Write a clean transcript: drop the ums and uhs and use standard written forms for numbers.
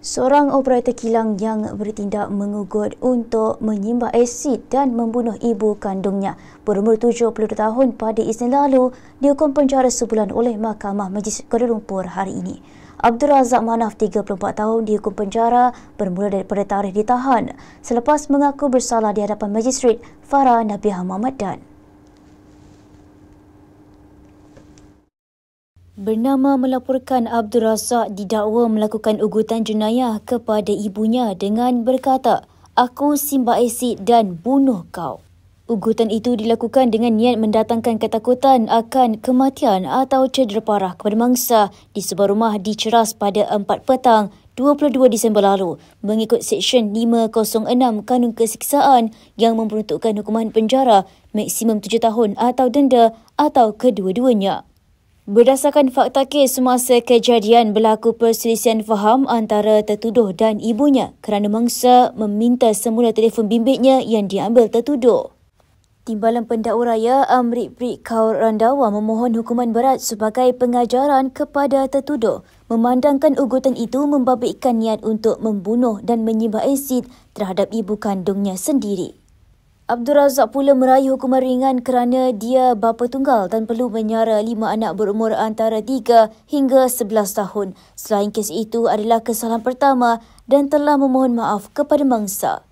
Seorang operator kilang yang bertindak mengugut untuk menyimbah asid dan membunuh ibu kandungnya berumur 72 tahun pada Isnin lalu dihukum penjara sebulan oleh Mahkamah Majlis Kuala Lumpur hari ini. Abdul Razak Manaf, 34 tahun, dihukum penjara bermula daripada tarikh ditahan selepas mengaku bersalah di hadapan Magistrate Farah Nabiha Muhammad Dan. Bernama melaporkan, Abdul Razak didakwa melakukan ugutan jenayah kepada ibunya dengan berkata, "Aku simbah asid dan bunuh kau." Ugutan itu dilakukan dengan niat mendatangkan ketakutan akan kematian atau cedera parah kepada mangsa di sebuah rumah di Ceras pada 4 petang 22 Disember lalu mengikut Seksyen 506 Kanun Kesiksaan yang memperuntukkan hukuman penjara maksimum 7 tahun atau denda atau kedua-duanya. Berdasarkan fakta kes, semasa kejadian berlaku perselisihan faham antara tertuduh dan ibunya kerana mangsa meminta semula telefon bimbitnya yang diambil tertuduh. Timbalan Pendakwa Raya Amrit Prik Kaur Randawa memohon hukuman berat sebagai pengajaran kepada tertuduh, memandangkan ugutan itu membabitkan niat untuk membunuh dan menyimbah asid terhadap ibu kandungnya sendiri. Abdul Razak pula meraih hukuman ringan kerana dia bapa tunggal dan perlu menyara 5 anak berumur antara 3 hingga 11 tahun. Selain kes itu adalah kesalahan pertama dan telah memohon maaf kepada mangsa.